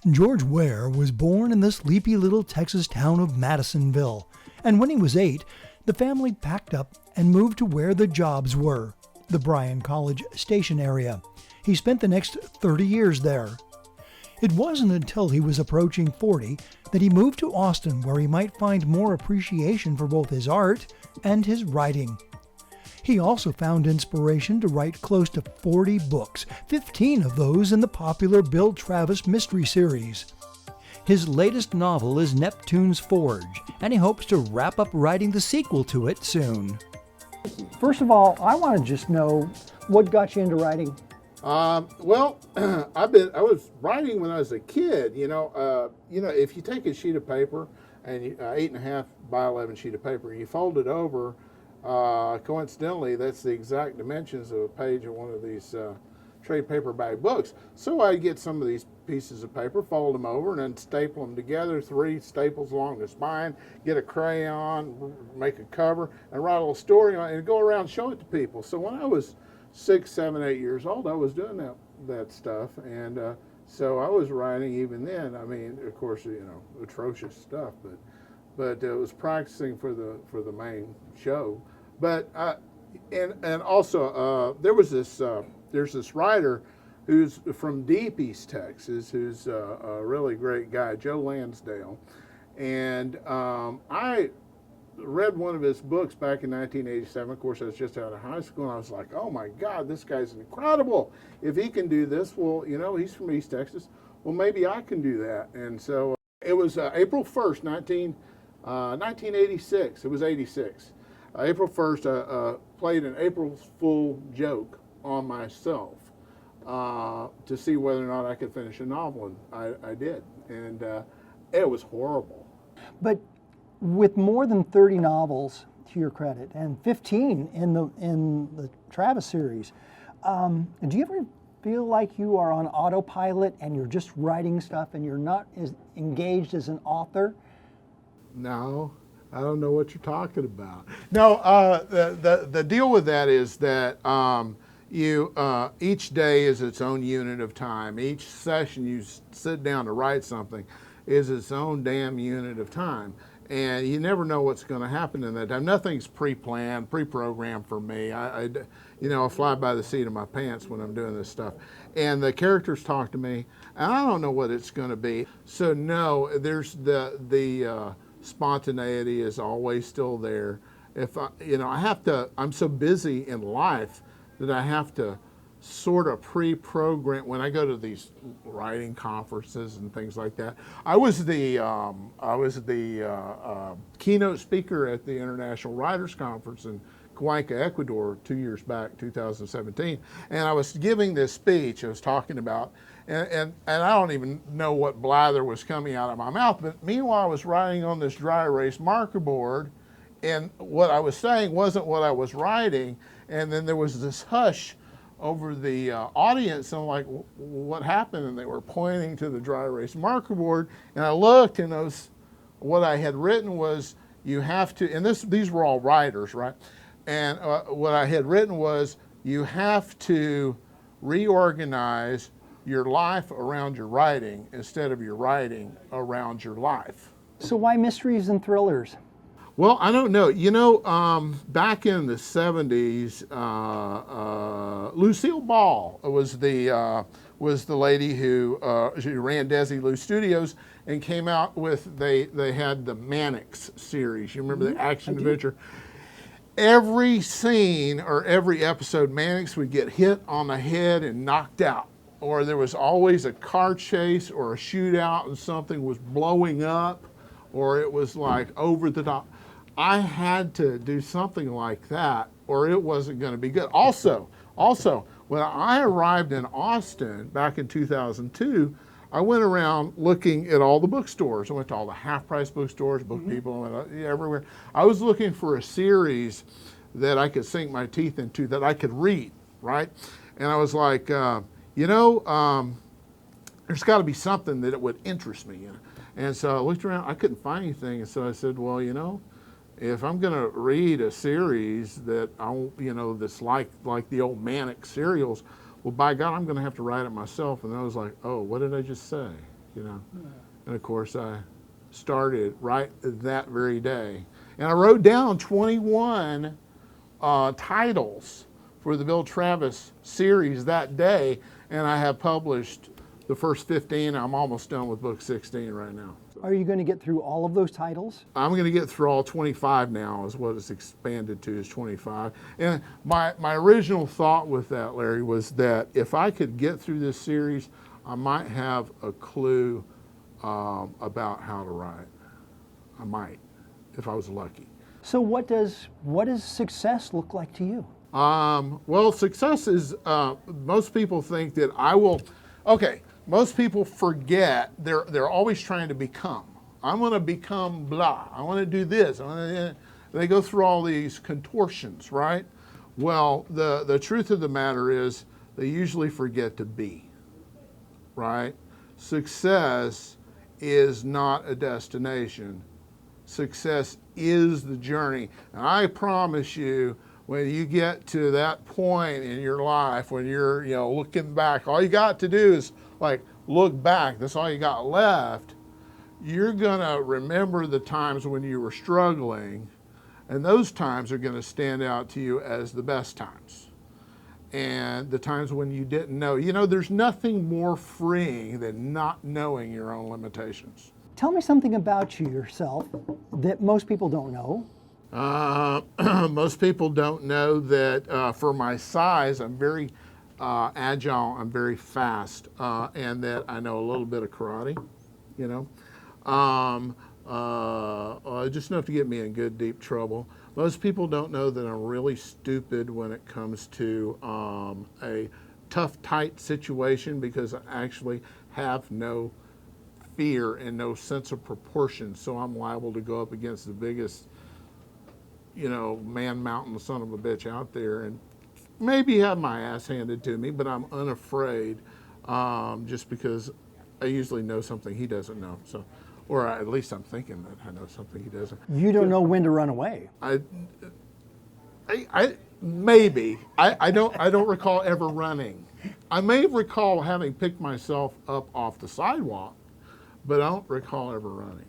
George Wier was born in the sleepy little Texas town of Madisonville, and when he was 8, the family packed up and moved to where the jobs were, the Bryan College Station area. He spent the next 30 years there. It wasn't until he was approaching 40 that he moved to Austin, where he might find more appreciation for both his art and his writing. He also found inspiration to write close to 40 books, 15 of those in the popular Bill Travis mystery series. His latest novel is Neptune's Forge, and he hopes to wrap up writing the sequel to it soon. First of all, I want to just know what got you into writing. Well, I was writing when I was a kid. If you take a sheet of paper and 8.5 by 11 sheet of paper, and you fold it over. Coincidentally, that's the exact dimensions of a page of one of these trade paperback books. So I get some of these pieces of paper, fold them over, and then staple them together, 3 staples along the spine, get a crayon, make a cover, and write a little story on it, and go around and show it to people. So when I was 6, 7, 8 years old, I was doing that stuff, and so I was writing even then. I mean, of course, atrocious stuff, but it was practicing for the main show. But and also there's this writer who's from deep East Texas, who's a really great guy, Joe Lansdale, and I read one of his books back in 1987. Of course, I was just out of high school, and I was like, oh my God, this guy's incredible. If he can do this, well, he's from East Texas. Well, maybe I can do that. And so it was April 1st, 1986. It was 86. April 1st, I played an April Fool joke on myself to see whether or not I could finish a novel, and I did. And it was horrible. But with more than 30 novels to your credit and 15 in the Travis series, do you ever feel like you are on autopilot and you're just writing stuff and you're not as engaged as an author? No, I don't know what you're talking about. No, the deal with that is that each day is its own unit of time. Each session you sit down to write something is its own damn unit of time. And you never know what's going to happen in that time. Nothing's pre-planned, pre-programmed for me. I fly by the seat of my pants when I'm doing this stuff. And the characters talk to me, and I don't know what it's going to be. So no, there's the spontaneity is always still there. If I'm so busy in life that I have to sort of pre-program. When I go to these writing conferences and things like that, I was the keynote speaker at the International Writers Conference in Cuenca, Ecuador, 2 years back, 2017, and I was giving this speech. I was talking about, and I don't even know what blather was coming out of my mouth, but meanwhile I was writing on this dry erase marker board, and what I was saying wasn't what I was writing, and then there was this hush over the audience, and I'm like, what happened? And they were pointing to the dry erase marker board, and I looked, and what I had written was, you have to, and these were all writers, right? And what I had written was, you have to reorganize your life around your writing instead of your writing around your life. So why mysteries and thrillers? Well, I don't know. Back in the 70s, Lucille Ball was the lady who she ran Desi Lou Studios and came out with, they had the Mannix series. You remember the action adventure? Every scene or every episode, Mannix would get hit on the head and knocked out. Or there was always a car chase or a shootout and something was blowing up, or it was like over the top. I had to do something like that or it wasn't going to be good. Also, when I arrived in Austin back in 2002, I went around looking at all the bookstores. I went to all the half-price bookstores, Book People, and everywhere. I was looking for a series that I could sink my teeth into, that I could read, right? And I was like, there's got to be something that it would interest me in. And so I looked around, I couldn't find anything, and so I said, well, if I'm going to read a series that that's like the old Mannix serials, well, by God, I'm going to have to write it myself. And I was like, oh, what did I just say? you know. And of course, I started right that very day. And I wrote down 21 titles for the Bill Travis series that day, and I have published the first 15. I'm almost done with book 16 right now. Are you going to get through all of those titles? I'm going to get through all 25 now, is what it's expanded to, is 25. And my original thought with that, Larry, was that if I could get through this series, I might have a clue about how to write. I might, if I was lucky. So what does success look like to you? Well, success is, most people think that I will, okay, most people forget, they're always trying to become. I want to become blah, I want to do this. They go through all these contortions, right? Well, the truth of the matter is they usually forget to be, right? Success is not a destination. Success is the journey. And I promise you, when you get to that point in your life, when you're, looking back, all you got to do is like look back. That's all you got left. You're gonna remember the times when you were struggling, and those times are gonna stand out to you as the best times. And the times when you didn't know. There's nothing more freeing than not knowing your own limitations. Tell me something about yourself that most people don't know. Most people don't know that for my size, I'm very agile, I'm very fast, and that I know a little bit of karate, just enough to get me in good, deep trouble. Most people don't know that I'm really stupid when it comes to a tough, tight situation, because I actually have no fear and no sense of proportion, so I'm liable to go up against the biggest man mountain son of a bitch out there and maybe have my ass handed to me, but I'm unafraid, just because I usually know something he doesn't know. So, or at least I'm thinking that I know something he doesn't. You don't know when to run away. Maybe. I don't recall ever running. I may recall having picked myself up off the sidewalk, but I don't recall ever running.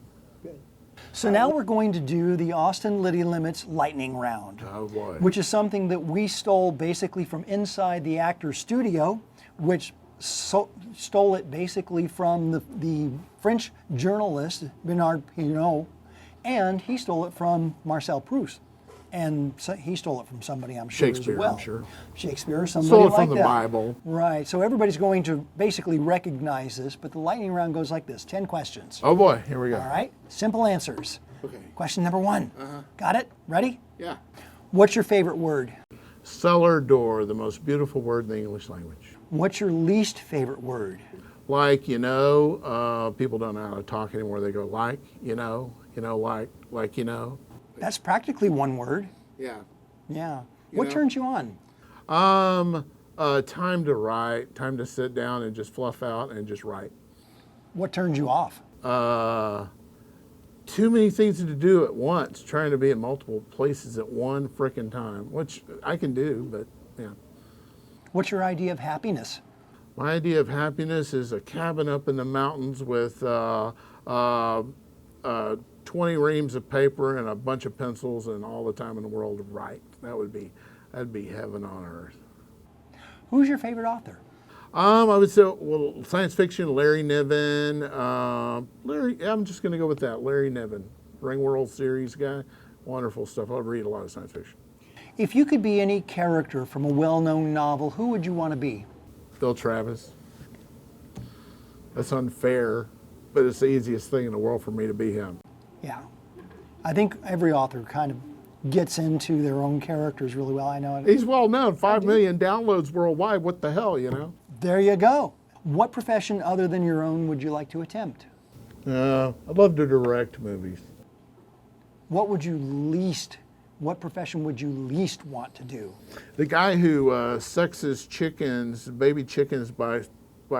So now we're going to do the Austin Liti Limits lightning round. Oh boy. Which is something that we stole basically from inside the actor's studio, which stole it basically from the French journalist Bernard Pinault, and he stole it from Marcel Proust. And so he stole it from somebody, I'm sure, Shakespeare, as well. I'm sure. Shakespeare or somebody Stole it like from the that. Bible. Right. So everybody's going to basically recognize this, but the lightning round goes like this: 10 questions. Oh boy, here we go. All right. Simple answers. Okay. Question number 1. Got it? Ready? Yeah. What's your favorite word? Cellar door, the most beautiful word in the English language. What's your least favorite word? Like, people don't know how to talk anymore. They go like, like. That's practically one word. Yeah. Yeah. What know? turns you on? Time to write, time to sit down and just fluff out and just write. What turns you off? Too many things to do at once, trying to be in multiple places at one frickin' time, which I can do, but yeah. What's your idea of happiness? My idea of happiness is a cabin up in the mountains with 20 reams of paper and a bunch of pencils and all the time in the world to write. That'd be heaven on earth. Who's your favorite author? I would say, science fiction, Larry Niven. I'm just going to go with that, Larry Niven, Ring World Series guy. Wonderful stuff. I read a lot of science fiction. If you could be any character from a well-known novel, who would you want to be? Bill Travis. That's unfair, but it's the easiest thing in the world for me to be him. Yeah. I think every author kind of gets into their own characters really well. I know it. He's well known, 5 million downloads worldwide. What the hell, There you go. What profession other than your own would you like to attempt? I'd love to direct movies. What profession would you least want to do? The guy who sexes chickens, baby chickens, by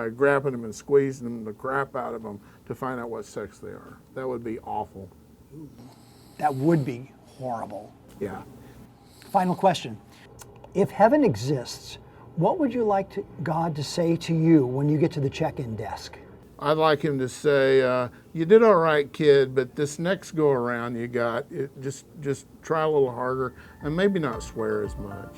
grabbing them and squeezing the crap out of them to find out what sex they are. That would be awful. That would be horrible. Yeah. Final question. If heaven exists, what would you like God to say to you when you get to the check-in desk? I'd like him to say, "You did all right, kid, but this next go around you got, just try a little harder and maybe not swear as much."